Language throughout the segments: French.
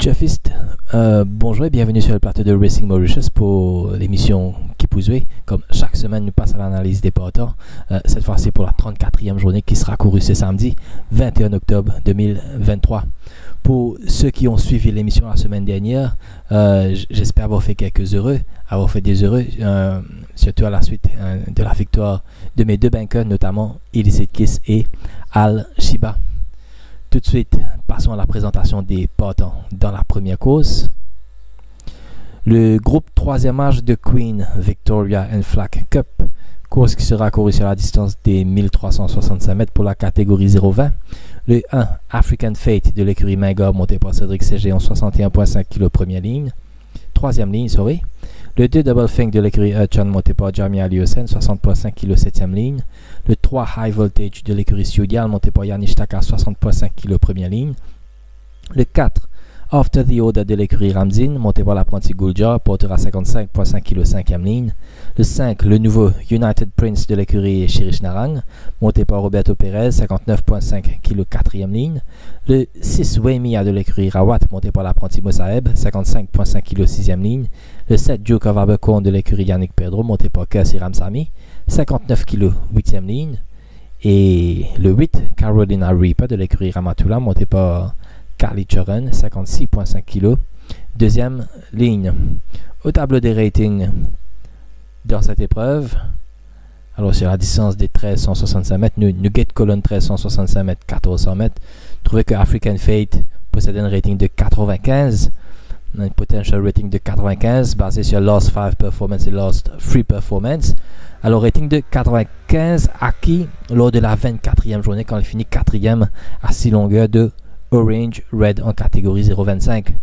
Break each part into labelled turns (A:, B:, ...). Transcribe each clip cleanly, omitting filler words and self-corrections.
A: Chefiste, bonjour et bienvenue sur le plateau de Racing Mauritius pour l'émission qui pousse. Comme chaque semaine, nous passons à l'analyse des partants. Cette fois-ci pour la 34e journée qui sera courue ce samedi 21 octobre 2023. Pour ceux qui ont suivi l'émission la semaine dernière, j'espère avoir fait quelques heureux, avoir fait des heureux, surtout à la suite de la victoire de mes deux bankers, notamment Illicit Kiss et Al Shiba. Tout de suite, passons à la présentation des partants dans la première course. Le groupe 3e âge de Queen Victoria and Flag Cup, course qui sera courue sur la distance des 1365 mètres pour la catégorie 0-20. Le 1 African Fate de l'écurie Mingor monté par Cédric Ségé en 61,5 kg première ligne. 3e ligne, sorry. Le 2 Double Think de l'écurie Hutchan monté par Jamie Aliosen 60,5 kg 7e ligne. Le 3 High Voltage de l'écurie Sudial monté par Yannick Taka 60,5 kg première ligne. Le 4 After the Order de l'écurie Ramzin monté par l'apprenti Guljar portera 55,5 kg 5e ligne. Le 5 le nouveau United Prince de l'écurie Chirish Narang monté par Roberto Perez 59,5 kg 4e ligne. Le 6 Weimia de l'écurie Rawat monté par l'apprenti Mosaeb 55,5 kg 6e ligne. Le 7 Duke of Abercorn de l'écurie Yannick Pedro monté par Kersi Ramsamy 59 kg 8e ligne. Et le 8 Carolina Reaper de l'écurie Ramatula monté par Carly Choran 56,5 kg 2e ligne. Au tableau des ratings dans cette épreuve, alors sur la distance des 1365 mètres, Nugget Colonne 1365 mètres, 1400 mètres, trouvez que African Fate possède un rating de 95, un potential rating de 95 basé sur Last 5 Performance et Last 3 Performance. Alors rating de 95 acquis lors de la 24e journée quand il finit 4e à 6 longueurs de Orange Red en catégorie 0,25.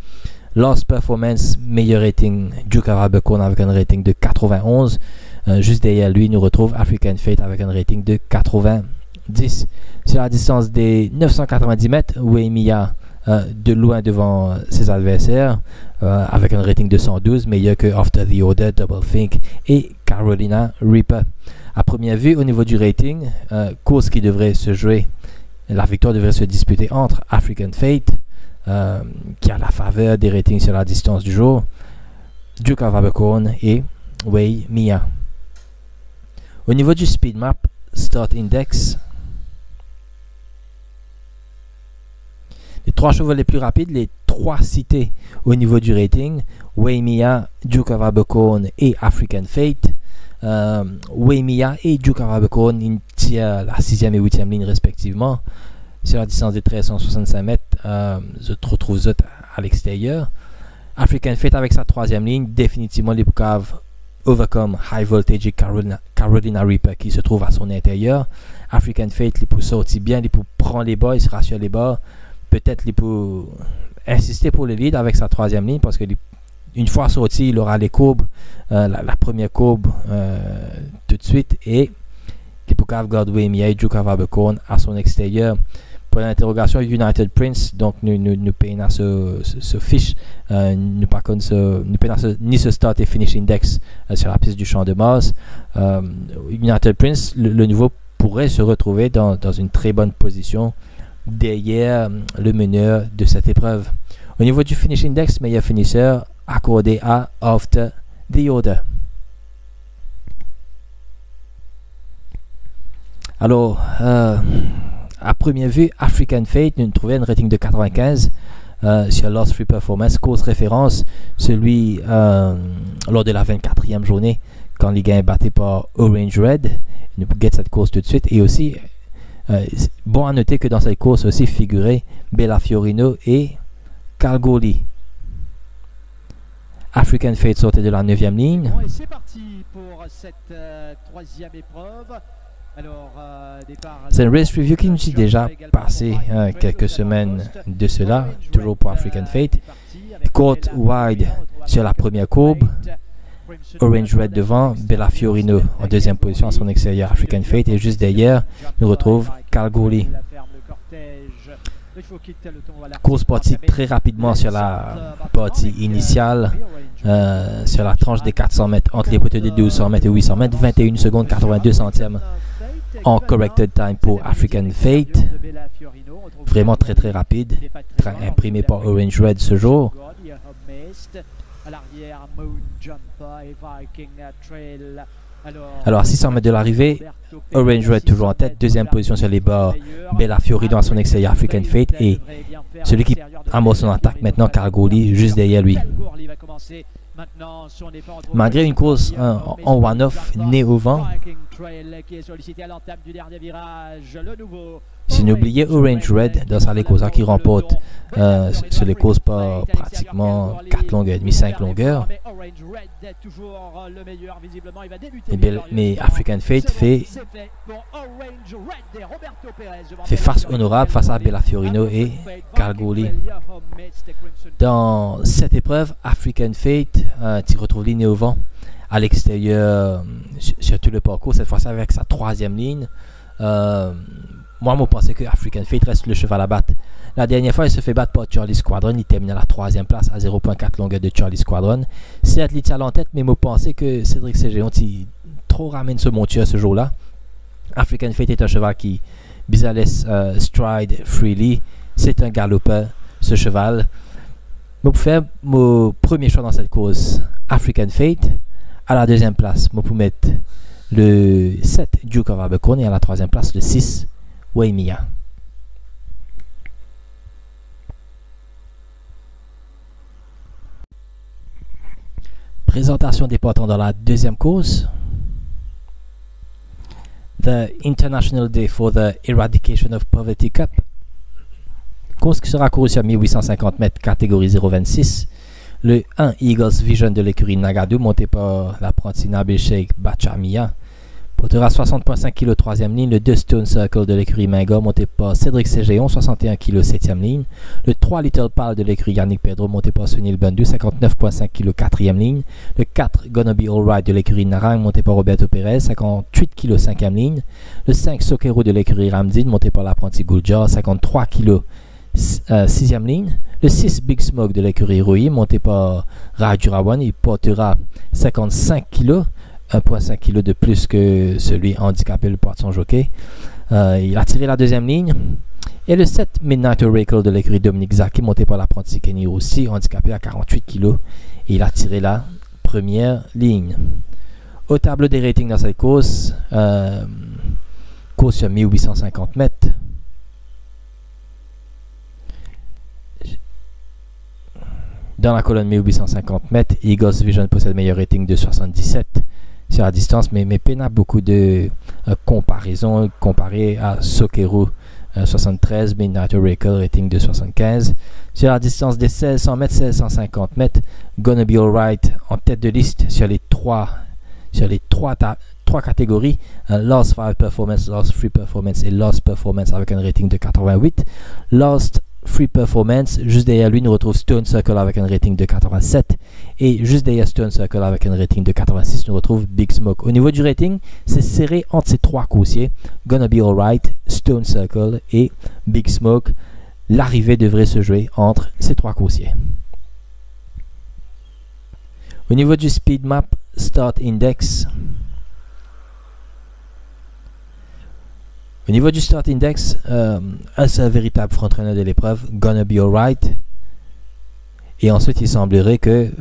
A: Last Performance, meilleur rating, Duke of Abercorn avec un rating de 91. Juste derrière lui, nous retrouve African Fate avec un rating de 90. Sur la distance des 990 mètres, Weimia de loin devant ses adversaires avec un rating de 112, meilleur que After the Order, Double Think et Carolina Reaper. À première vue, au niveau du rating, course qui devrait se jouer, la victoire devrait se disputer entre African Fate, qui a la faveur des ratings sur la distance du jour, Duke of Abercorn et Weimia. Au niveau du speed map, Start Index, les 3 chevaux les plus rapides, les 3 cités au niveau du rating, Weimia, Duke of Abercorn et African Fate. Weimia et Duke of Abercorn ils tirent la 6e et 8e ligne respectivement. Sur la distance des 1365 mètres, je retrouve Zot à l'extérieur. African Fate avec sa 3e ligne, définitivement les Bukav Overcome High Voltage et Carolina Reaper qui se trouve à son intérieur. African Fate, il peut sortir bien, il peut prendre les bas, il se rassure les bas. Peut-être il peut insister pour le lead avec sa 3e ligne parce que une fois sorti, il aura les courbes, la première courbe tout de suite et les Bukav Godway, Duke of Abercorn à son extérieur. Pour l'interrogation, United Prince, donc nous payons à ce fiche, nous pas comme ni ce start et finish index sur la piste du Champ de Mars. United Prince, le nouveau pourrait se retrouver dans une très bonne position derrière le meneur de cette épreuve. Au niveau du finish index, meilleur finisseur accordé à After the Order. Alors, à première vue, African Fate nous trouvait un rating de 95 sur Last 3 Performance, cause référence, celui lors de la 24e journée, quand les gains battés par Orange Red. Nous get cette course tout de suite. Et aussi, bon à noter que dans cette course aussi figuraient Bella Fiorino et Calgoli. African Fate sortait de la 9e ligne.
B: Bon, et c'est parti pour cette 3e épreuve.
A: C'est un race review qui nous est déjà passé quelques semaines de cela, toujours pour African Fate. Court wide sur la première courbe, Orange Red devant, Bella Fiorino en 2e position à son extérieur, African Fate, et juste derrière, nous retrouve Calgoli. Course partie très rapidement sur la partie initiale, sur la tranche des 400 mètres, entre les poteaux des 200 mètres et 800 mètres, 21 secondes 82 centièmes en corrected time pour African Fate. Vraiment très très rapide, imprimé par Orange Red ce jour. Alors 600 mètres de l'arrivée, Orange Red toujours en tête, deuxième position sur les bords, Bella Fiorino à son extérieur, African Fate, et celui qui amorce son attaque maintenant, Kalgoorlie, juste derrière lui. Malgré une course en one-off née au vent, si n'oubliez Orange Red dans sa Lecosa qui remporte sur les courses par pratiquement 4 longueurs et demie, 5 longueurs. Mais African Fate fait face honorable face à Bella Fiorino et Kalgoorlie. Dans cette épreuve, African Fate, tu retrouves ligne au vent à l'extérieur sur tout le parcours, cette fois-ci avec sa troisième ligne. Moi, je pensais que African Fate reste le cheval à battre. La dernière fois, il se fait battre par Charlie Squadron. Il termine à la troisième place à 0.4 longueur de Charlie Squadron. Certes, il tient en tête, mais je pensais que Cédric Ségéon trop ramène ce monture ce jour-là. African Fate est un cheval qui laisse stride freely. C'est un galopeur, ce cheval. Je peux faire mon premier choix dans cette course, African Fate. À la deuxième place, je peux mettre le 7 Duke of Abercorn et à la troisième place, le 6 Waimea. Présentation des partants dans la deuxième course. The International Day for the Eradication of Poverty Cup. Course qui sera courue sur 1850 mètres, catégorie 0,26. Le 1 Eagles Vision de l'écurie Nagado, monté par l'apprenti Nabil Sheikh Bachamia, portera 60,5 kg 3e ligne. Le 2 Stone Circle de l'écurie Mingo, monté par Cédric Ségéon, 61 kg 7e ligne. Le 3 Little Pal de l'écurie Yannick Pedro, monté par Sunil Bundu, 59,5 kg 4e ligne. Le 4 Gonna Be Alright de l'écurie Narang, monté par Roberto Perez, 58 kg 5e ligne. Le 5 Sokero de l'écurie Ramdin, monté par l'apprenti Guljar, 53 kg 6e ligne. Le 6 Big Smoke de l'écurie Rui, monté par Rajurawan, il portera 55 kg, 1,5 kg de plus que celui handicapé, le poids de son jockey. Il a tiré la deuxième ligne. Et le 7 Midnight Oracle de l'écurie Dominique Zaki, monté par l'apprenti Kenny Rossi, handicapé à 48 kg. Et il a tiré la première ligne. Au tableau des ratings dans cette course, course sur 1850 mètres. Dans la colonne 1850 mètres, Eagles Vision possède meilleur rating de 77 sur la distance, mais peine à beaucoup de comparaisons comparé à Sokero 73, Midnight Oracle rating de 75. Sur la distance des 1600 mètres, 1650 mètres, Gonna Be Alright en tête de liste sur les trois catégories, Lost 5 Performance, Lost 3 Performance et Lost Performance avec un rating de 88. Lost Free Performance, juste derrière lui, nous retrouve Stone Circle avec un rating de 87. Et juste derrière Stone Circle avec un rating de 86, nous retrouve Big Smoke. Au niveau du rating, c'est serré entre ces trois coursiers, Gonna Be Alright, Stone Circle et Big Smoke. L'arrivée devrait se jouer entre ces trois coursiers. Au niveau du Speed Map Start Index, au niveau du Start Index, un seul véritable frontrunner de l'épreuve, Gonna Be Alright. Et ensuite, il semblerait que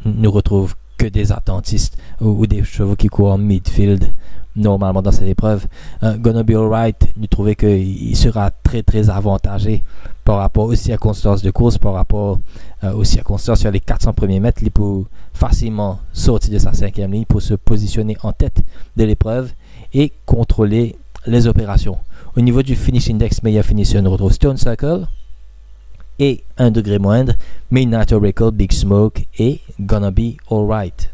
A: nous retrouve que des attentistes ou des chevaux qui courent en midfield normalement dans cette épreuve. Gonna Be Alright, nous trouvons qu'il sera très très avantagé par rapport aux circonstances de course, par rapport aux circonstances sur les 400 premiers mètres. Il peut facilement sortir de sa cinquième ligne pour se positionner en tête de l'épreuve et contrôler les opérations. Au niveau du finish index, meilleur finisseur, nous retrouve Stone Circle et 1 degré moindre, Midnight Oracle, Big Smoke et Gonna Be Alright.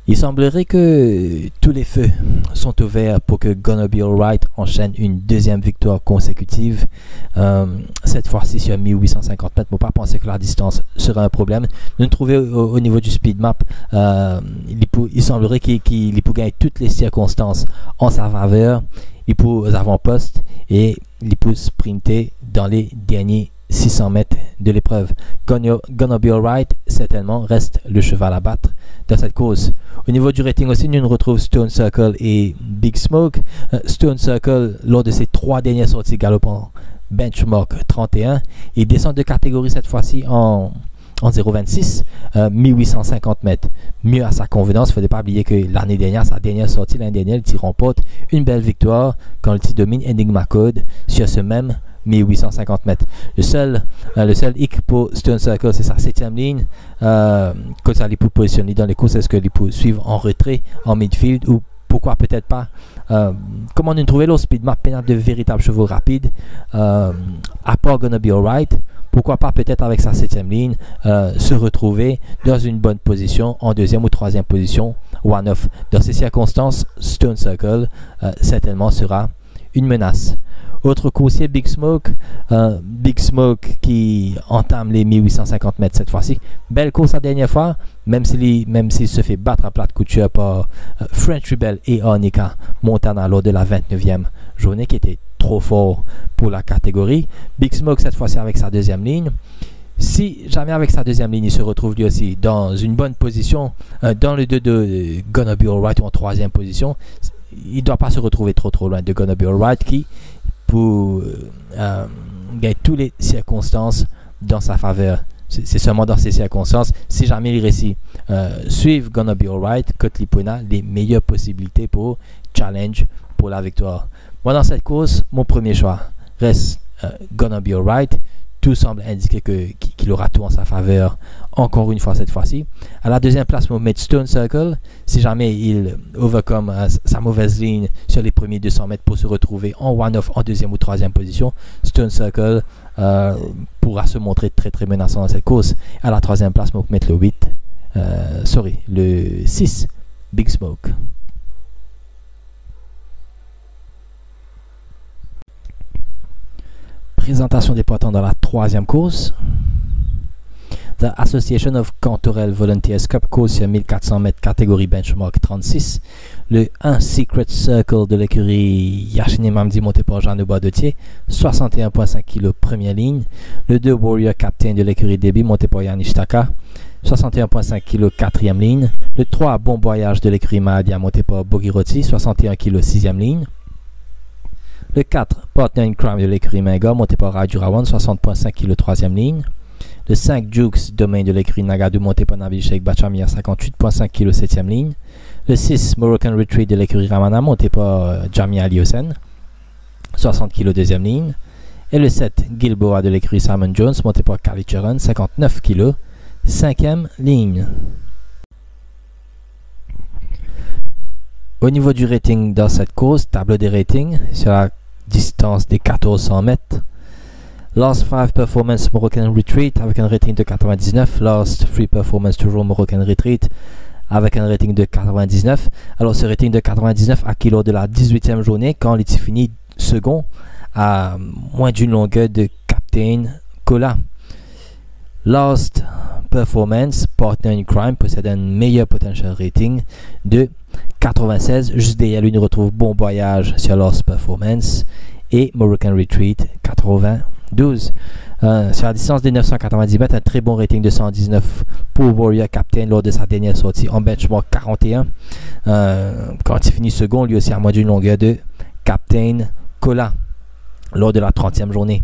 A: Il semblerait que tous les feux sont ouverts pour que Gonna Be Alright enchaîne une deuxième victoire consécutive. Cette fois-ci sur 1850 mètres. Il ne faut pas penser que la distance sera un problème. Nous trouvons au niveau du speed map, il semblerait qu'il peut gagner toutes les circonstances en sa faveur. Il peut aux avant-postes et il peut sprinter dans les derniers 600 mètres de l'épreuve. Gonna Be Alright, certainement, reste le cheval à battre dans cette course. Au niveau du rating aussi, nous retrouvons Stone Circle et Big Smoke. Stone Circle, lors de ses 3 dernières sorties galopant benchmark 31, il descend de catégorie cette fois-ci en 0,26, 1850 mètres. Mieux à sa convenance, il ne faut pas oublier que l'année dernière, sa dernière sortie, il remporte une belle victoire quand il domine Enigma Code sur ce même 1850 mètres. Le seul hic pour Stone Circle, c'est sa 7e ligne. Quand ça les peut positionner dans les courses, est-ce que les peut suivre en retrait, en midfield, ou pourquoi peut-être pas. Comment nous trouver l'autre speed map pénal de véritables chevaux rapides, à part Gonna Be Alright. Pourquoi pas peut-être avec sa 7e ligne se retrouver dans une bonne position en 2e ou 3e position one-off. Dans ces circonstances, Stone Circle certainement sera une menace. Autre coursier, Big Smoke. Big Smoke qui entame les 1850 mètres cette fois-ci. Belle course la dernière fois, même s'il se fait battre à plate couture par French Rebel et Arnica Montana lors de la 29e journée, qui était trop fort pour la catégorie. Big Smoke cette fois-ci avec sa 2e ligne. Si jamais avec sa 2e ligne, il se retrouve lui aussi dans une bonne position, dans le 2-2 Gonna Be Alright ou en 3e position, il ne doit pas se retrouver trop loin de Gonna Be Alright qui, pour gagner toutes les circonstances dans sa faveur. C'est seulement dans ces circonstances, si jamais il réussit suivre Gonna Be Alright, Kotlipuna, les meilleures possibilités pour challenge pour la victoire. Moi, dans cette course, mon premier choix reste Gonna Be Alright. Tout semble indiquer qu'il aura tout en sa faveur, encore une fois cette fois-ci. À la 2e place, on met Stone Circle. Si jamais il overcome sa mauvaise ligne sur les premiers 200 mètres pour se retrouver en one-off en 2e ou 3e position, Stone Circle pourra se montrer très menaçant dans cette course. À la 3e place, on met le 6, Big Smoke. Présentation des partants dans la 3e course. The Association of Cantorel Volunteers Cup course sur 1400 mètres catégorie benchmark 36. Le 1 Secret Circle de l'écurie Yachine Mamdi monté par Jean Badotier, 61,5 kg première ligne. Le 2 Warrior Captain de l'écurie Debbie monté par Yannick Taka, 61,5 kg 4e ligne. Le 3 Bon Voyage de l'écurie Mahadia monté par Bogiroti, 61 kg 6e ligne. Le 4, Partner in Crime de l'écurie Menga, monté par Rajurawan, 60,5 kg 3e ligne. Le 5, Jukes Domain de l'écurie Nagadou, monté par Nabil Sheikh Bachamir, 58,5 kg 7e ligne. Le 6, Moroccan Retreat de l'écurie Ramana, monté par Jamia Aliosen, 60 kg 2e ligne. Et le 7, Gilboa de l'écurie Simon Jones, monté par Kali Charon, 59 kg 5e ligne. Au niveau du rating dans cette course, tableau des ratings sur la distance des 1400 mètres. Last 5 Performance Moroccan Retreat avec un rating de 99. Last 3 Performance toujours Moroccan Retreat avec un rating de 99. Alors ce rating de 99 acquis lors de la 18e journée quand il finit second à moins d'une longueur de Captain Cola. Last Performance Partner in Crime possède un meilleur potential rating de 96. Juste derrière lui, nous retrouve Bon Voyage sur Lost Performance et Moroccan Retreat 92. Sur la distance des 990 mètres, un très bon rating de 119 pour Warrior Captain lors de sa dernière sortie en benchmark 41. Quand il finit second, lui aussi à moins d'une longueur de Captain Cola lors de la 30e journée.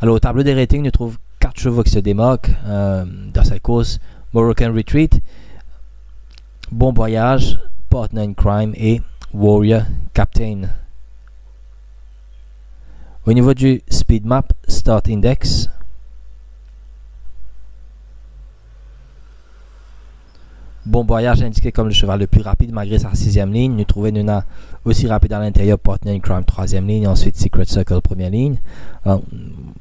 A: Alors au tableau des ratings, nous trouvons 4 chevaux qui se démarquent dans cette course. Moroccan Retreat, Bon Voyage, Partner in Crime et Warrior Captain. Au niveau du Speed Map Start Index, Bon Voyage indiqué comme le cheval le plus rapide malgré sa 6e ligne. Nous trouvons Nuna aussi rapide à l'intérieur, Partner in Crime 3e ligne, ensuite Secret Circle 1re ligne.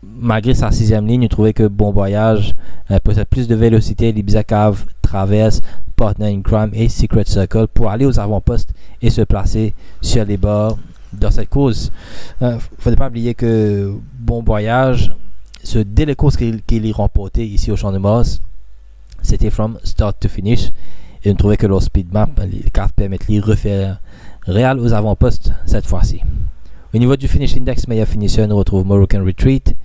A: Malgré sa 6e ligne, nous trouvons que Bon Voyage possède plus de vélocité. L'Ibiza Cave traverse Partner in Crime et Secret Circle pour aller aux avant-postes et se placer sur les bords dans cette course. Il ne faut pas oublier que Bon Voyage, dès les courses qu'il a remportées ici au Champ de Mars, c'était from start to finish. Et on trouvait que leur speed map, les cartes permettent de refaire réel aux avant-postes cette fois-ci. Au niveau du finish index, meilleur finisseur, on retrouve Moroccan Retreat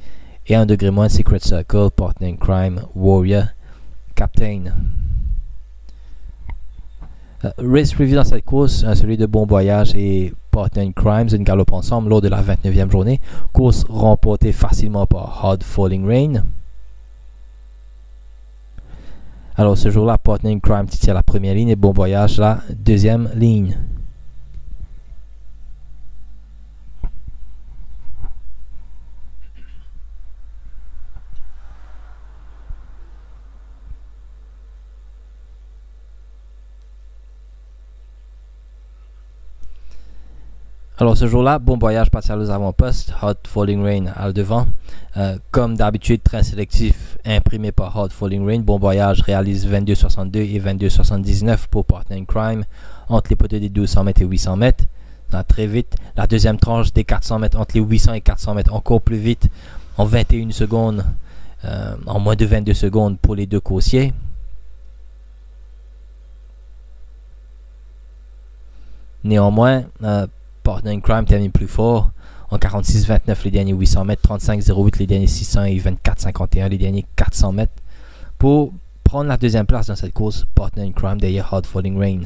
A: Et 1 degré moins, Secret Circle, Partner in Crime, Warrior Captain. Race review dans cette course, celui de Bon Voyage et Partner in Crime, une galope ensemble lors de la 29e journée. Course remportée facilement par Hard Falling Rain. Alors ce jour-là, Partner in Crime titille la première ligne et Bon Voyage la deuxième ligne. Alors ce jour-là, Bon Voyage passe à aux avant-postes, Hard Falling Rain à le devant. Comme d'habitude, train sélectif imprimé par Hard Falling Rain. Bon Voyage réalise 22,62 et 22,79 pour Partner in Crime entre les poteaux des 1200 mètres et 800 mètres. Très vite, la deuxième tranche des 400 mètres entre les 800 et 400 mètres encore plus vite en 21 secondes, en moins de 22 secondes pour les deux coursiers. Néanmoins, Partner in Crime termine plus fort en 46,29 les derniers 800 mètres, 35,08 les derniers 600 et 24,51 les derniers 400 mètres pour prendre la deuxième place dans cette course. Partner in Crime derrière Hard Falling Rain.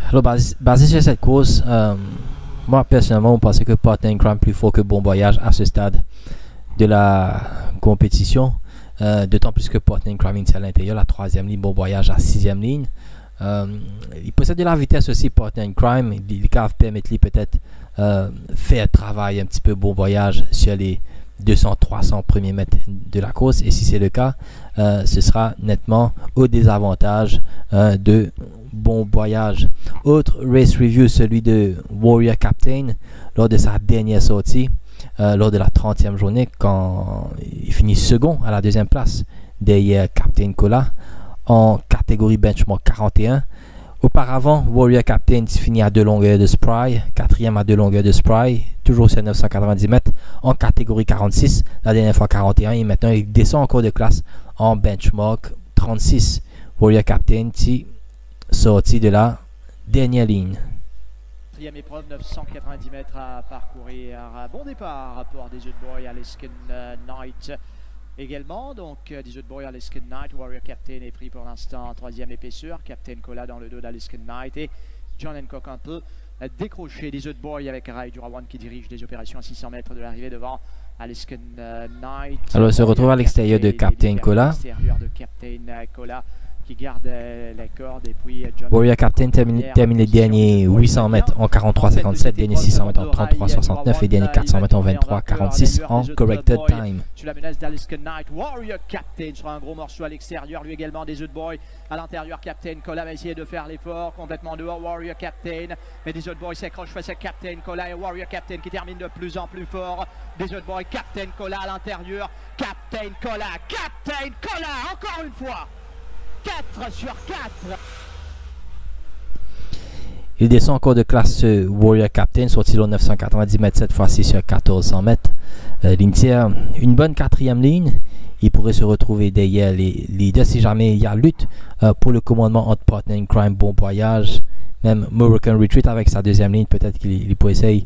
A: Alors, basé sur cette course, moi personnellement, on pensait que Partner in Crime plus fort que Bon Voyage à ce stade de la compétition. D'autant plus que Partner in Crime est à l'intérieur, la troisième ligne, Bon Voyage à sixième ligne. Il possède de la vitesse aussi, Partner in Crime. Les caves permettent peut-être faire travailler un petit peu Bon Voyage sur les 200-300 premiers mètres de la course. Et si c'est le cas, ce sera nettement au désavantage de Bon Voyage. Autre race review, celui de Warrior Captain lors de sa dernière sortie, lors de la 30e journée, quand il finit second à la deuxième place derrière Captain Cola en catégorie benchmark 41. Auparavant, Warrior Captain finit à 2 longueurs de Spry, quatrième à 2 longueurs de Spry, toujours sur 990 mètres en catégorie 46, la dernière fois 41, et maintenant il descend encore de classe en benchmark 36. Warrior Captain sorti de la dernière ligne.
B: Quatrième épreuve, 990 mètres à parcourir. Bon départ pour des jeux de boy à l'Eskin Knight également. Donc des jeux de boy à l'Eskin Knight. Warrior Captain est pris pour l'instant en troisième épaisseur. Captain Cola dans le dos d'Aliskin Knight. Et John Hancock un peu décroché des jeux de boy avec Rai Durawan qui dirige des opérations à 600 mètres de l'arrivée devant Aliskin Knight.
A: Alors, il se retrouve à l'extérieur de Captain Cola.
B: Qui garde les cordes, et puis
A: Warrior Captain termine les derniers 800 mètres en 43,57, derniers 600 mètres en 33,69 et derniers 400 mètres en 23,46 en corrected time.
B: Sur la menace d'Aliskin Knight, Warrior Captain sera un gros morceau à l'extérieur, lui également des jeux de boy à l'intérieur. Captain Cola va essayer de faire l'effort, complètement dehors Warrior Captain, mais des jeux de boy s'accrochent face à Captain Cola et Warrior Captain qui termine de plus en plus fort. Des jeux de boy, Captain Cola à l'intérieur, Captain Cola, encore une fois 4 sur 4.
A: Il descend encore de classe Warrior Captain, sorti au 990 mètres cette fois-ci sur 1400 mètres. Ligne tiers, une bonne quatrième ligne. Il pourrait se retrouver derrière les leaders si jamais il y a lutte pour le commandement entre Partner in Crime, Bon Voyage, même Moroccan Retreat avec sa deuxième ligne. Peut-être qu'il peut essayer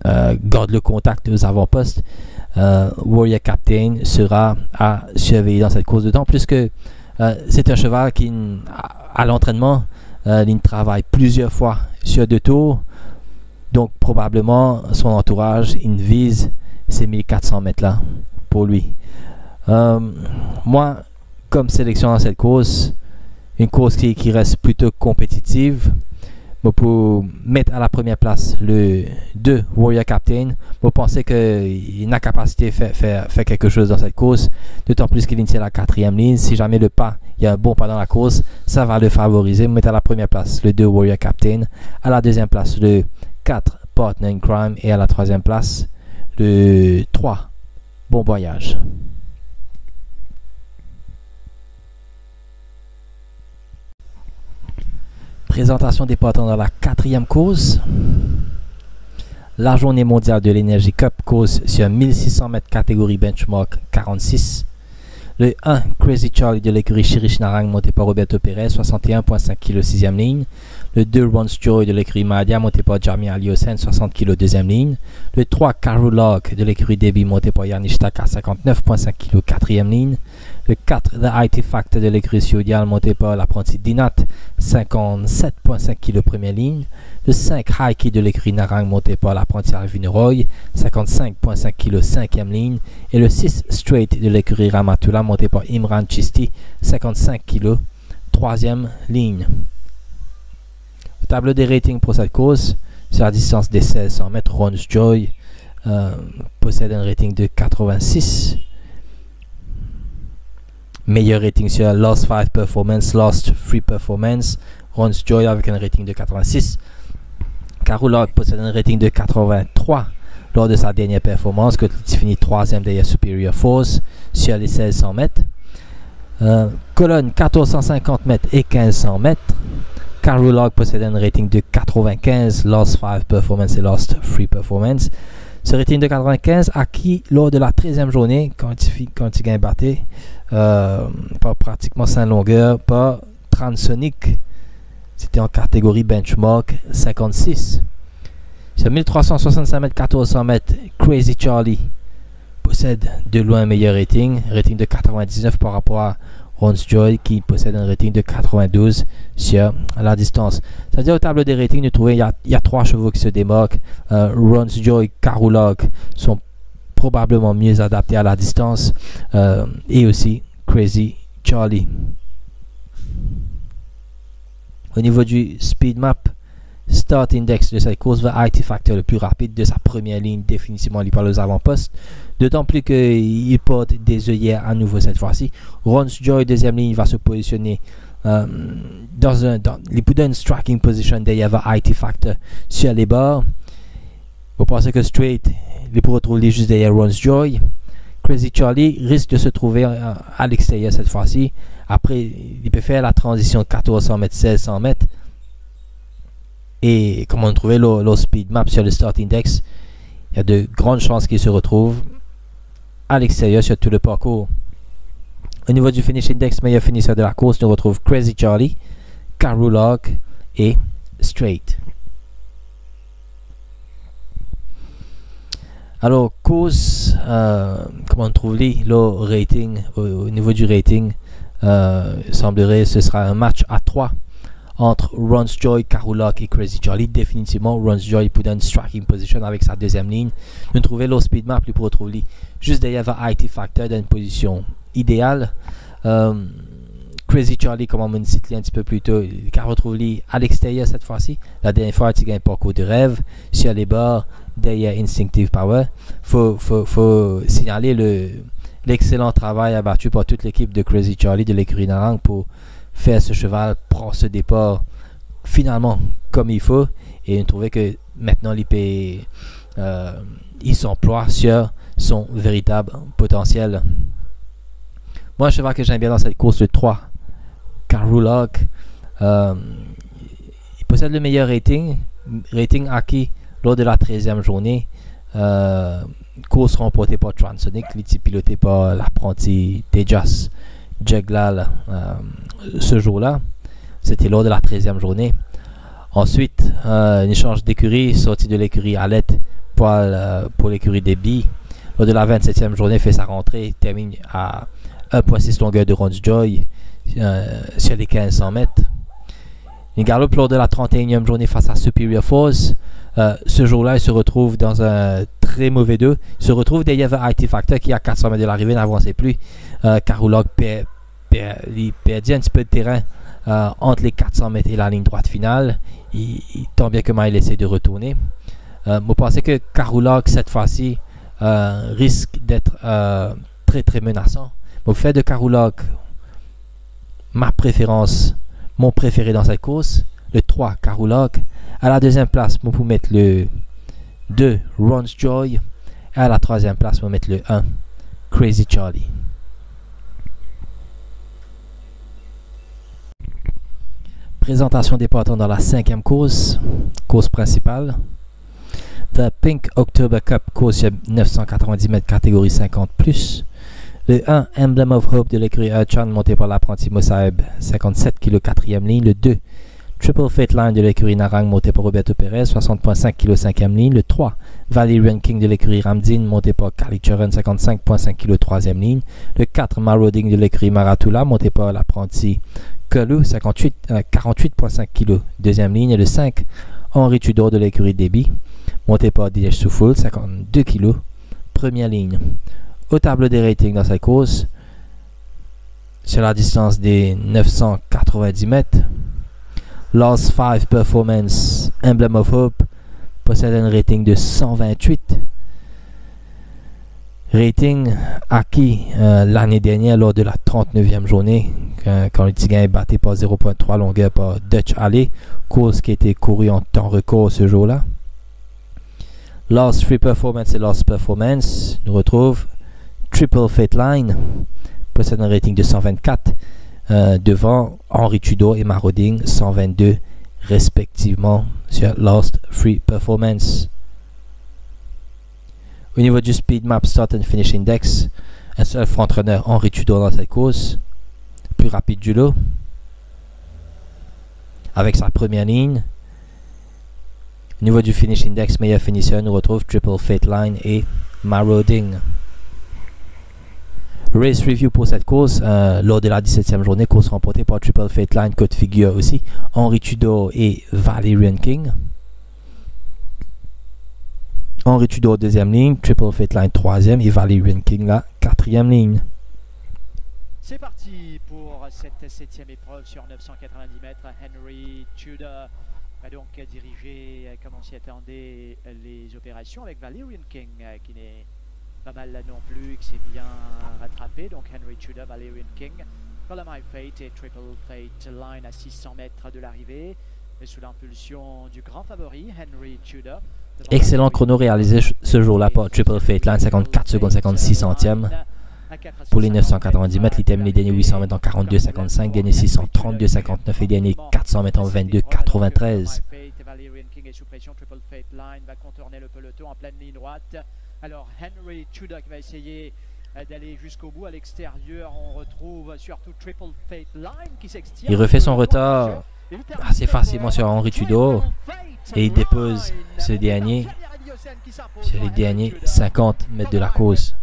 A: garde le contact aux avant-postes. Warrior Captain sera à surveiller dans cette course, d'autant plus que c'est un cheval qui, à l'entraînement, il travaille plusieurs fois sur 2 tours. Donc, probablement, son entourage, il vise ces 1400 mètres-là pour lui. Moi, comme sélection dans cette course, une course qui reste plutôt compétitive, pour mettre à la première place le 2 Warrior Captain, je pensais qu'il a capacité de faire quelque chose dans cette course, d'autant plus qu'il initie la quatrième ligne. Si jamais le pas, il y a un bon pas dans la course, ça va le favoriser. Mettre à la première place le 2 Warrior Captain, à la deuxième place le 4 Partner in Crime. Et à la troisième place, le 3, Bon Voyage. Présentation des partants dans la quatrième course. La journée mondiale de l'énergie Cup course sur 1600 mètres catégorie benchmark 46. Le 1, Crazy Charlie de l'écurie Chirish Narang monté par Roberto Perez, 61,5 kg 6e ligne. Le 2, Ron's Joy de l'écurie Mahdia monté par Jeremy Aliosen, 60 kg 2e ligne. Le 3, Carolog de l'écurie Debbie monté par Yannick Taka, 59,5 kg 4e ligne. Le 4, The IT Factor de l'écurie Siodial monté par l'apprenti Dinat, 57,5 kg première ligne. Le 5, Haiki de l'écurie Narang monté par l'apprenti Arvin Roy, 55,5 kg 5e ligne. Et le 6, Straight de l'écurie Ramatula monté par Imran Chisti, 55 kg 3e ligne. Au tableau des ratings pour cette course, sur la distance des 1600 mètres, Ron's Joy possède un rating de 86. Meilleur rating sur Lost 5 Performance, Lost 3 Performance, Ron's Joy avec un rating de 86. Carolog possède un rating de 83 lors de sa dernière performance, que il finit 3e derrière Superior Force sur les 1600 mètres. Colonne 1450 mètres et 1500 mètres. Carolog possède un rating de 95, Lost 5 Performance et Lost 3 Performance. Ce rating de 95 acquis lors de la 13e journée, quand il gagne batté, pas pratiquement 5 longueurs, pas Transonic. C'était en catégorie benchmark 56. Sur 1365 mètres, 1400 mètres, Crazy Charlie possède de loin un meilleur rating de 99 par rapport à Ron's Joy qui possède un rating de 92 sur la distance. C'est-à-dire au tableau des ratings, nous trouvons il y a 3 chevaux qui se démarquent. Ron's Joy, Carolog sont probablement mieux adaptés à la distance et aussi Crazy Charlie. Au niveau du speed map, start index de cette course va IT Factor le plus rapide de sa première ligne, définitivement il parle aux avant-postes, d'autant plus qu'il porte des œillères à nouveau cette fois-ci. Ron's Joy deuxième ligne va se positionner dans une striking position derrière va IT Factor sur les bords. Vous pensez que Straight il pourra retrouver juste derrière Ron's Joy. Crazy Charlie risque de se trouver à l'extérieur cette fois-ci. Après, il peut faire la transition 1400 mètres, 1600 mètres. Et comme on trouvait le speed map sur le start index, il y a de grandes chances qu'il se retrouve à l'extérieur sur tout le parcours. Au niveau du finish index, meilleur finisseur de la course, nous retrouve Crazy Charlie, Carolog et Straight. Alors, course, comment on trouve le rating, au niveau du rating, semblerait ce sera un match à 3 entre Ron's Joy, Carolog et Crazy Charlie. Définitivement, Ron's Joy pour une striking position avec sa deuxième ligne. Nous trouvons le speed map pour retrouver juste derrière IT Factor dans une position idéale. Crazy Charlie, comme on m'a cité un petit peu plus tôt, il a retrouvé à l'extérieur cette fois-ci. La dernière fois, il a un parcours de rêve sur les bords derrière Instinctive Power. Faut signaler l'excellent travail abattu par toute l'équipe de Crazy Charlie de l'écurie Narang pour faire ce cheval prendre ce départ finalement comme il faut, et on trouvait que maintenant il s'emploie sur son véritable potentiel. Moi, un cheval que j'aime bien dans cette course, le 3, Carolog, il possède le meilleur rating acquis lors de la 13e journée. Course remportée par Transonic, piloté par l'apprenti Tejas Jeglal ce jour-là. C'était lors de la 13e journée. Ensuite, un échange d'écurie, sorti de l'écurie Alette pour l'écurie Debbie. Lors de la 27e journée, fait sa rentrée, termine à 1,6 longueur de Ron's Joy sur les 1500 mètres. Il galope lors de la 31e journée face à Superior Force. Ce jour-là, il se retrouve dans un très mauvais 2. Il se retrouve derrière IT Factor qui, à 400 mètres de l'arrivée, n'avançait plus. Carolog perdit un petit peu de terrain entre les 400 mètres et la ligne droite finale. Tant bien que mal, il essaie de retourner. Vous pensez que Carolog, cette fois-ci, risque d'être très très menaçant. Au fait de Carolog, ma préférence, mon préféré dans cette course, le 3 Carolog. À la deuxième place, vous pouvez mettre le 2, Ron's Joy. Et à la troisième place, on va mettre le 1, Crazy Charlie. Présentation des partants dans la 5e course principale. The Pink October Cup, course 990 mètres, catégorie 50+. Le 1, Emblem of Hope de l'écurie Urchan, monté par l'apprenti Mosaeb, 57 kg, 4e ligne. Le 2, Triple Fate Line de l'écurie Narang, monté par Roberto Perez, 60.5 kg, 5e ligne. Le 3, Valerian King de l'écurie Ramdin, monté par Kalik Churan, 55.5 kg, 3e ligne. Le 4, Marauding de l'écurie Maratula, monté par l'apprenti Kelou, 48.5 kg, 2e ligne. Et le 5, Henri Tudor de l'écurie Deby, monté par Dinesh Soufoul, 52 kg, 1re ligne. Au tableau des ratings dans cette course, sur la distance des 990 mètres, Last 5 Performance Emblem of Hope possède un rating de 128. Rating acquis l'année dernière lors de la 39e journée, quand le Tigan est battu par 0.3 longueur par Dutch Alley, course qui a été courue en temps record ce jour-là. Last 3 Performance et Last Performance, nous retrouve Triple Fate Line, possède un rating de 124, devant Henri Tudor et Marauding, 122 respectivement sur Last 3 Performance. Au niveau du Speed Map Start and Finish Index, un seul front-runner, Henri Tudor, dans cette course, plus rapide du lot, avec sa première ligne. Au niveau du Finish Index, meilleur finisseur, nous retrouve Triple Fate Line et Marauding. Race Review pour cette course, lors de la 17e journée, course remportée par Triple Fate Line, code figure aussi, Henri Tudor et Valerian King. Henri Tudor 2e ligne, Triple Fate Line 3e et Valerian King la 4e ligne.
B: C'est parti pour cette 7e épreuve sur 990 mètres. Henri Tudor va donc diriger, comme on s'y attendait, les opérations avec Valerian King qui n'est pas mal là non plus, qui s'est bien rattrapé. Donc Henri Tudor, Valerian King, Follow My Fate et Triple Fate Line à 600 mètres de l'arrivée. Et sous l'impulsion du grand favori, Henri Tudor.
A: Excellent chrono réalisé ce jour-là par Triple Fate Line, 54 secondes 56 centièmes. Pour les 990 mètres, il termine les derniers 800 mètres en 42,55, dernier 632,59 et dernier 400 mètres en 22,93.
B: Valerian King est sous pression, Triple Fate Line va contourner le peloton en pleine ligne droite. Alors Henri Tudor qui va essayer d'aller jusqu'au bout à l'extérieur. On retrouve surtout Triple Fate Line qui s'extire.
A: Il refait son retard assez facilement sur Henri Tudor et il dépose ce dernier sur les derniers 50 mètres de la course.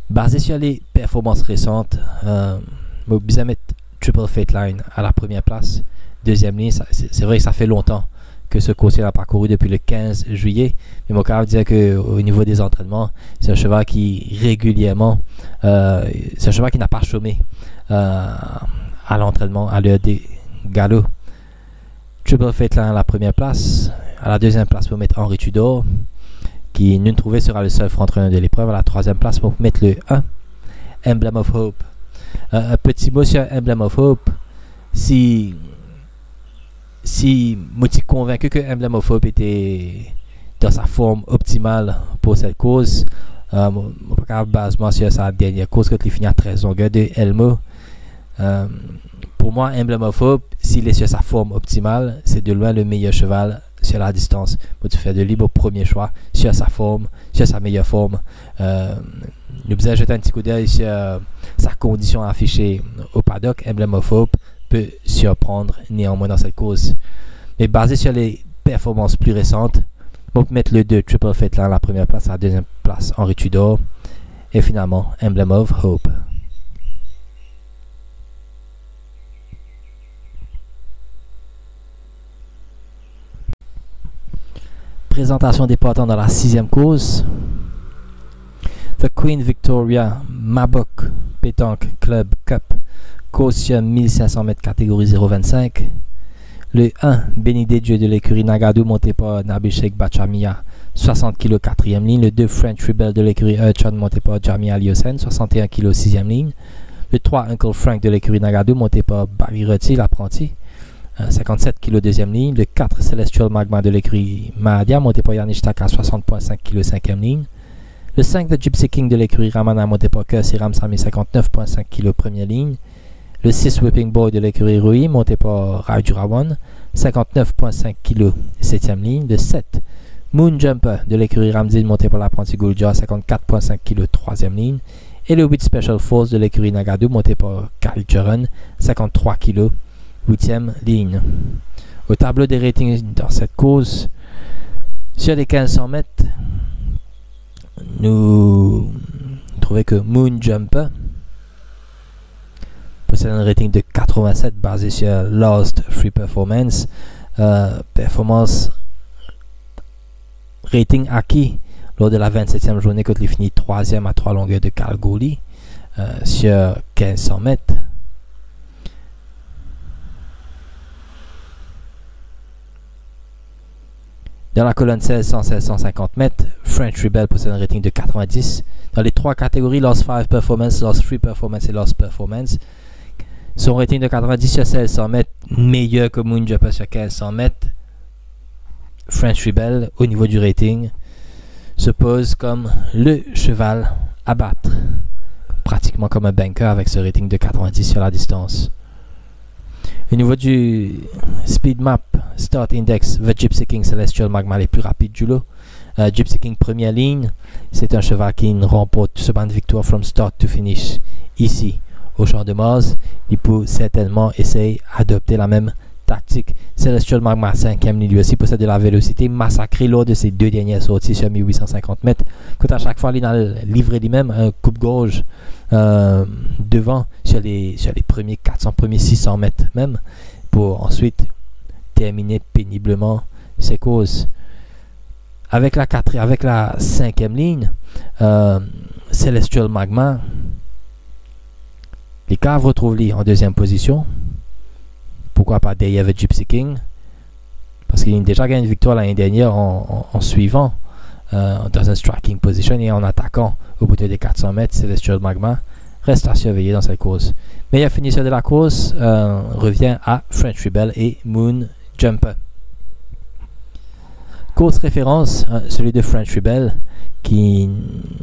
A: Basé sur les performances récentes, on va mettre Triple Fate Line à la première place. Deuxième ligne, c'est vrai que ça fait longtemps que ce coursier a parcouru depuis le 15 juillet. Mais mon cas dire qu'au niveau des entraînements, c'est un cheval qui régulièrement, c'est un cheval qui n'a pas chômé à l'entraînement, à l'heure des galops. Triple Fate Line à la première place. À la deuxième place, pour mettre Henri Tudor, qui nul trouvé sera le seul front-runner de l'épreuve. À la troisième place, pour mettre le 1, Emblem of Hope. Un petit mot sur Emblem of Hope. Si moi je suis convaincu que Emblem of Hope était dans sa forme optimale pour cette course, mon basement sur sa dernière course quand il finit à 13 longueurs de Elmo. Pour moi, Emblem of Hope, s'il est sur sa forme optimale, c'est de loin le meilleur cheval sur la distance. Pour te faire de libre premier choix sur sa forme, sur sa meilleure forme. Nous avons jeté un petit coup d'œil sur sa condition affichée au paddock. Emblem of Hope peut surprendre néanmoins dans cette course. Mais basé sur les performances plus récentes, on peut mettre le 2 Triple Fate Line à la première place, à la deuxième place Henri Tudor et finalement Emblem of Hope. Présentation des partants dans la 6e course. The Queen Victoria Mabok Pétanque Club Cup, course 1500 mètres, catégorie 0,25. Le 1, Béni des Dieux de l'écurie Nagadou, monté par Nabishek Bachamia, 60 kg, 4e ligne. Le 2, French Rebel de l'écurie Urchan, monté par Jamia Aliosen, 61 kg, 6e ligne. Le 3, Uncle Frank de l'écurie Nagadou, monté par Barry Roti, l'apprenti. 57 kg deuxième ligne. Le 4 Celestial Magma de l'écurie Mahadia, monté par Yannick Stack à 60,5 kg cinquième ligne. Le 5 de Gypsy King de l'écurie Ramana, monté par Curse Ramsamy, 59,5 kg première ligne. Le 6 Whipping Boy de l'écurie Rui, monté par Rajurawan, 59,5 kg septième ligne. Le 7 Moon Jumper de l'écurie Ramzin, monté par l'apprenti Gulja, 54,5 kg troisième ligne. Et le 8 Special Force de l'écurie Nagado, monté par Kari Churan, 53 kg 8e ligne. Au tableau des ratings dans cette course, sur les 1500 mètres, nous trouvons que Moon Jumper possède un rating de 87 basé sur Lost Free Performance. Performance rating acquis lors de la 27e journée quand il finit 3e à 3 longueurs de Kalgoorlie sur 1500 mètres. Dans la colonne 1600-1650 mètres, French Rebel possède un rating de 90. Dans les trois catégories, Lost 5 Performance, Lost 3 Performance et Lost Performance, son rating de 90 sur 1600 mètres, meilleur que Moon Jumper sur 1500 mètres. French Rebel, au niveau du rating, se pose comme le cheval à battre, pratiquement comme un banker avec ce rating de 90 sur la distance. Au niveau du Speed Map Start Index, The Gypsy King Celestial Magma les plus rapides du lot. Gypsy King première ligne, c'est un cheval qui remporte ce banc de victoire from start to finish ici au Champ de Mars. Il peut certainement essayer d'adopter la même tactique. Celestial Magma 5e ligne, lui aussi possède de la vélocité, massacré lors de ses deux dernières sorties sur 1850 mètres. Quand à chaque fois il a livré lui-même un coupe-gorge devant sur les premiers 400, premiers 600 mètres même, pour ensuite terminer péniblement ses courses. Avec la 5e ligne, Celestial Magma, les caves retrouvent lui en deuxième position. Pourquoi pas derrière The Gypsy King? Parce qu'il a déjà gagné une victoire l'année dernière en suivant dans un striking position et en attaquant au bout des 400 mètres. Celestial Magma reste à surveiller dans cette course. Meilleur finisseur de la course revient à French Rebel et Moon Jumper. Course référence, celui de French Rebel qui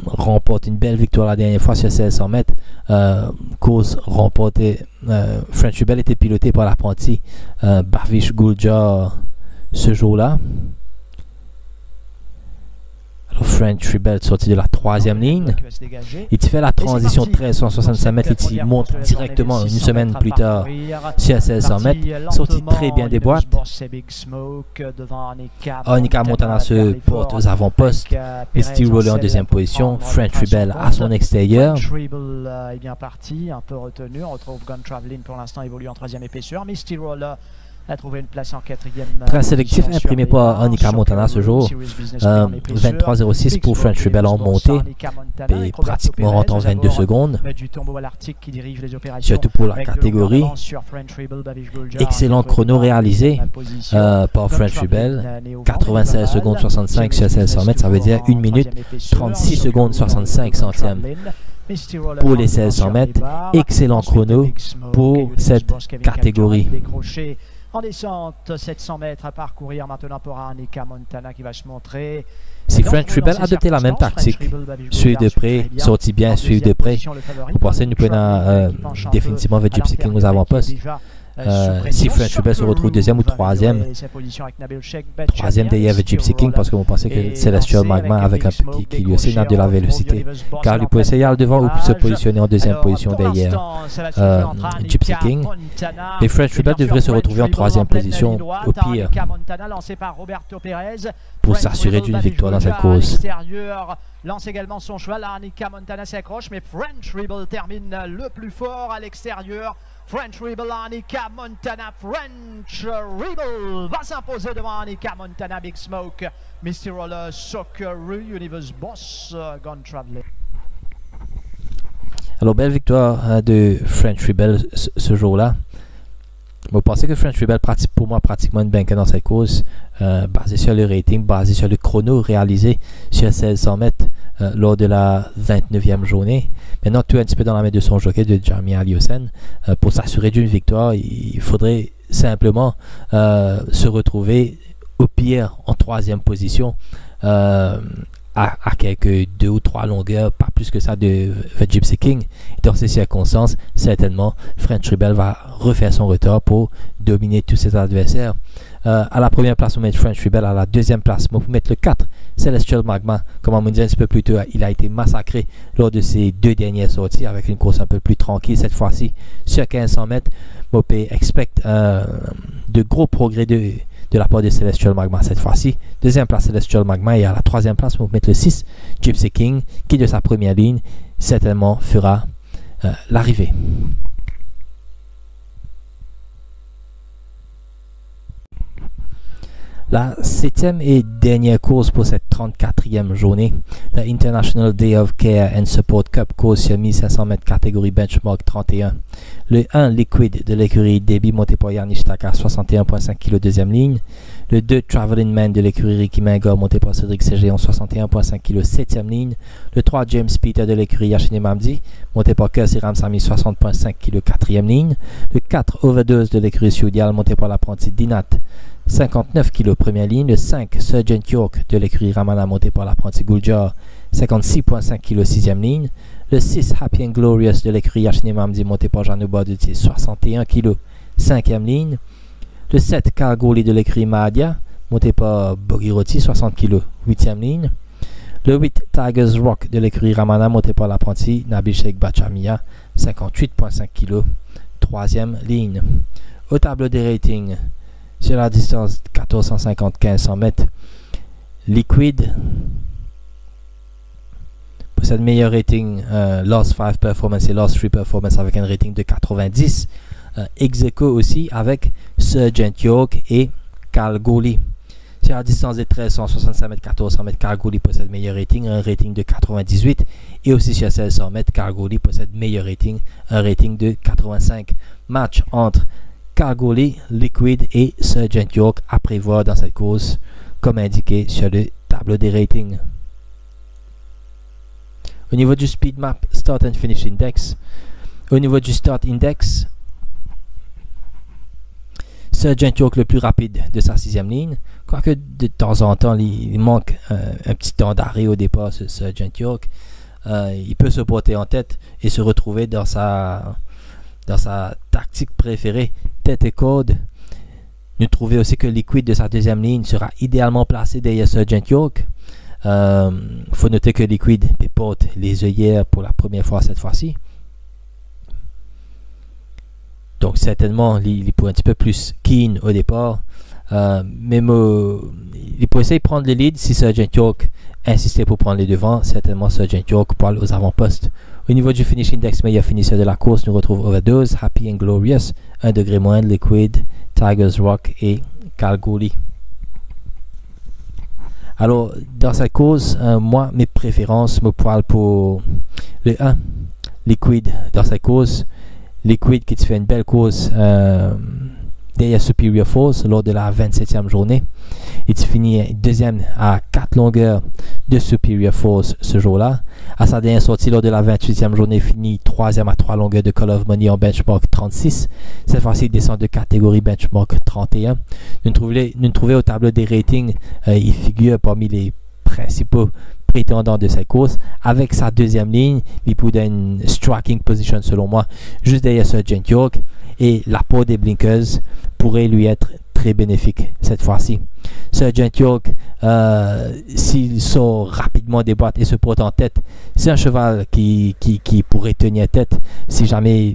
A: remporte une belle victoire la dernière fois sur 1600 mètres. Course remportée, French Rebel était piloté par l'apprenti Bhavish Gulja ce jour-là. Alors French Rebel sorti de la 3e ligne. Il fait la transition 1365 mètres. Il monte directement une semaine plus tard sur 1600 mètres. Sorti très bien des boîtes. Anika Montana se porte aux avant-postes. Misty Roller en deuxième position. French Rebel à son extérieur.
B: est bien parti, un peu retenu. On retrouve Gun Traveling pour l'instant évolue en 3e épaisseur. Misty Roller a trouvé une place en 4e.
A: Très sélectif imprimé par Anika Montana ce jour. 23,06 pour French Rebel en montée. Et pratiquement rentrant 22 secondes. Surtout pour la catégorie. Excellent chrono réalisé par French Rebel. 96 secondes 65 sur 1600 mètres. Ça veut dire 1 minute 36 secondes 65 centièmes. Pour les 1600 mètres, excellent chrono pour cette catégorie.
B: En descente, 700 mètres à parcourir maintenant pour Anika Montana qui va se montrer.
A: Si French Rebel a adopté la même tactique, suivre de près, sortir bien, suivre de près, vous pensez que nous prenons définitivement The Gypsy King aux avant-postes. Si French Rebel se retrouve 2e ou 3e, 3e derrière The Gypsy King, parce que vous pensez que Celestial Magma avec un petit qui lui aussi n'a de la vélocité, car il peut essayer à le devant ou se positionner en 2e position derrière Gypsy King. Et French Rebel devrait se retrouver en 3e position au pire pour s'assurer d'une victoire dans cette course.
B: Lance également son cheval, Anika Montana s'accroche, mais French Rebel termine le plus fort à l'extérieur. French Rebel, Anika Montana, French Rebel va s'imposer devant Anika Montana, Big Smoke, Misty Roller, Socceroo, Universe Boss, Gun Traveling.
A: Alors, belle victoire de French Rebel ce jour-là. Vous pensez que French Rebel pratique pour moi pratiquement une banquette dans cette course, basée sur le rating, basée sur le chrono réalisé sur 1600 mètres lors de la 29e journée. Maintenant, tout un petit peu dans la main de son jockey de Jeremy Aliosen. Pour s'assurer d'une victoire, il faudrait simplement se retrouver au pire en 3e position à quelques 2 ou 3 longueurs, pas plus que ça, de The Gypsy King. Dans ces circonstances, certainement, French Rebel va refaire son retour pour dominer tous ses adversaires. À la première place, on met French Rebel. À la deuxième place, on peut mettre le 4, Celestial Magma. Comme on me disait un peu plus tôt, il a été massacré lors de ses 2 dernières sorties avec une course un peu plus tranquille cette fois-ci sur 1500 mètres. On peut expect de gros progrès de la part de Celestial Magma cette fois-ci. Deuxième place, Celestial Magma. Et à la troisième place, on peut mettre le 6, Gypsy King, qui de sa première ligne certainement fera l'arrivée. La 7e et dernière course pour cette 34e journée, la International Day of Care and Support Cup course sur 1500 mètres catégorie benchmark 31. Le 1 Liquid de l'écurie Débit monté par Yannick Taka 61.5 kg deuxième ligne. Le 2 Traveling Man de l'écurie Ricky Mangor monté par Cédric Ségéon 61.5 kg 7e ligne. Le 3 James Peter de l'écurie Yachine Mamdi monté par Kersey Ramsamy 60.5 kg 4e ligne. Le 4 Overdose de l'écurie Soudial monté par l'apprenti Dinat 59 kg première ligne. Le 5 Sergeant York de l'écurie Ramana monté par l'apprenti Guljar 56.5 kg 6e ligne. Le 6 Happy and Glorious de l'écurie Yachine Mamdi monté par Jeannot Bardetier 61 kg 5e ligne. Le 7 Cargoli de l'écurie Mahadia monté par Bogiroti 60 kg 8e ligne. Le 8 Tigers Rock de l'écurie Ramana monté par l'apprenti Nabil Sheikh Bachamia 58.5 kg 3e ligne. Au tableau des ratings, sur la distance 1450-1500 mètres, Liquid possède meilleur rating Last 5 Performance et Last 3 Performance avec un rating de 90. Ex aequo aussi avec Sergeant York et Cargoli. Sur la distance des 1365 mètres, 1400 mètres, Cargoli possède meilleur rating, un rating de 98. Et aussi sur 1600 mètres, Cargoli possède meilleur rating, un rating de 85. Match entre Cargoli, Liquid et Sergeant York à prévoir dans cette course, comme indiqué sur le tableau des ratings. Au niveau du Speed Map Start and Finish Index, au niveau du Start Index, Sergeant York le plus rapide de sa 6e ligne, quoique de temps en temps il manque un petit temps d'arrêt au départ sur Sergeant York. Il peut se porter en tête et se retrouver dans sa tactique préférée, tête et corde. Nous trouvons aussi que Liquid de sa 2e ligne sera idéalement placé derrière Sergeant York. Faut noter que Liquid porte les œillères pour la première fois cette fois-ci. Donc certainement, il est un petit peu plus keen au départ. Même il peut essayer de prendre le lead si Sergeant York insistait pour prendre les devants. Certainement, Sergeant York parle aux avant-postes. Au niveau du finish index, meilleur finisseur de la course, nous retrouvons Overdose, Happy and Glorious, 1 degré moindre, Liquid, Tigers Rock et Cargoli. Alors, dans cette course, moi, mes préférences me poilent pour le 1, Liquid dans cette course. Liquid qui fait une belle course derrière Superior Force lors de la 27e journée. Il finit 2e à 4 longueurs de Superior Force ce jour-là. À sa dernière sortie lors de la 28e journée, il finit 3e à 3 longueurs de Call of Money en benchmark 36. Cette fois-ci, il descend de catégorie benchmark 31. Nous trouvons au tableau des ratings, il figure parmi les principaux prétendant de cette course. Avec sa 2e ligne, il peut donner une striking position selon moi juste derrière Sergeant York, et l'apport des blinkers pourrait lui être très bénéfique cette fois-ci. Sergeant York, s'il sort rapidement des boîtes et se porte en tête, c'est un cheval qui pourrait tenir tête si jamais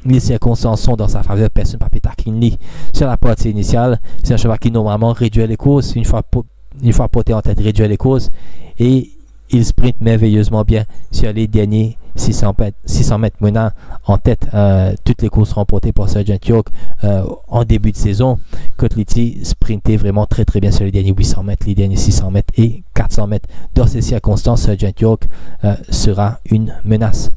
A: les circonstances sont dans sa faveur. Personne ne peut taquiner sur la partie initiale. C'est un cheval qui normalement réduit les courses. Une fois porté en tête, réduit les courses, et il sprint merveilleusement bien sur les derniers 600 mètres menant en tête toutes les courses remportées par Sergeant York en début de saison. Cotliti sprintait vraiment très très bien sur les derniers 800 mètres, les derniers 600 mètres et 400 mètres. Dans ces circonstances, Sergeant York sera une menace.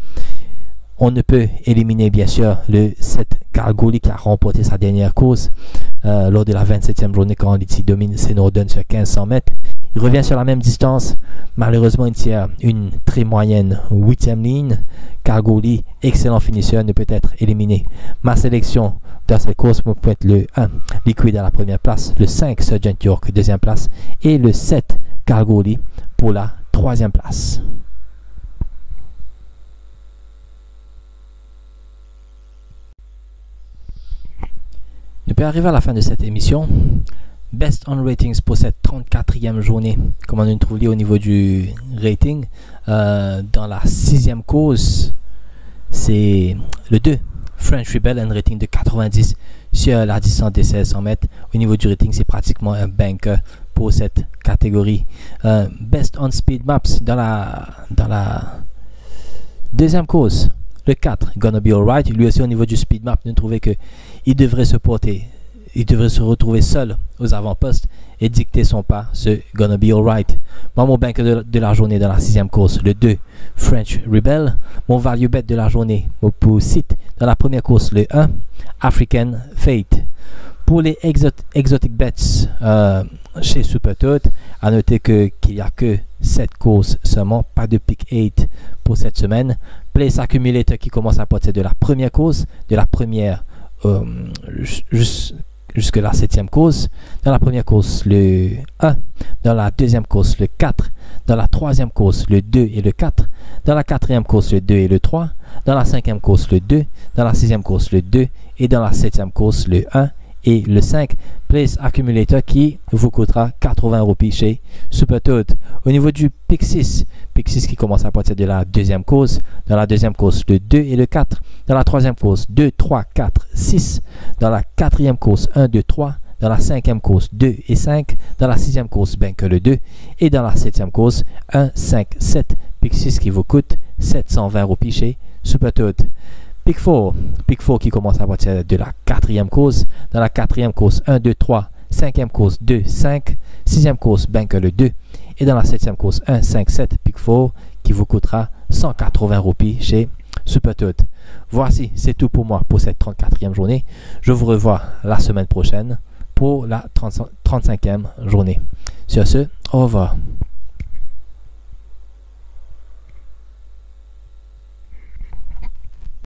A: On ne peut éliminer bien sûr le 7 Cargoli qui a remporté sa dernière course lors de la 27e journée quand Litty domine Senorden sur 1500 mètres. Il revient sur la même distance. Malheureusement, il tire une très moyenne 8e ligne. Cargoli, excellent finisseur, ne peut être éliminé. Ma sélection dans cette course, on peut être le 1, Liquid à la première place, le 5, Sergeant York, deuxième place, et le 7, Kalgoorlie pour la troisième place. Nous pouvons arriver à la fin de cette émission. Best on ratings pour cette 34e journée. Comme on nous trouve au niveau du rating, dans la 6e course, c'est le 2, French Rebel, un rating de 90 sur la distance des 1600 mètres. Au niveau du rating, c'est pratiquement un banker pour cette catégorie. Best on speed maps dans la deuxième course, le 4, Gonna Be Alright. Lui aussi, au niveau du speed map, nous trouvons qu'il devrait se porter. Il devrait se retrouver seul aux avant-postes et dicter son pas, ce Gonna Be Alright. Moi, mon banker de la journée dans la 6e course, le 2, French Rebel. Mon value bet de la journée, pour site dans la première course, le 1, African Fate. Pour les exotic bets chez Supertot, à noter qu'il n'y a que 7 courses seulement, pas de pick 8 pour cette semaine. Place Accumulator qui commence à partir de la première course, de la première jusque la 7e course. Dans la première course, le 1. Dans la deuxième course, le 4. Dans la troisième course, le 2 et le 4. Dans la quatrième course, le 2 et le 3. Dans la 5e course, le 2. Dans la 6e course, le 2. Et dans la 7e course, le 1 et le 5. Place Accumulator qui vous coûtera 80 roupies chez Supertot. Au niveau du pick 6 qui commence à partir de la deuxième course. Dans la deuxième course, le 2 et le 4. Dans la troisième course, 2, 3, 4, 6. Dans la quatrième course, 1, 2, 3. Dans la 5e course, 2 et 5. Dans la 6e course, que le 2. Et dans la 7e course, 1, 5, 7. Pick 6 qui vous coûte 720 roupies chez Supertot. Pick 4 qui commence à partir de la 4e course. Dans la 4e course, 1, 2, 3. 5e course, 2, 5. 6e course, le 2. Et dans la 7e course, 1, 5, 7. Pick 4 qui vous coûtera 180 roupies chez Supertot. Voici, c'est tout pour moi pour cette 34e journée. Je vous revois la semaine prochaine pour la 35e journée. Sur ce, au revoir.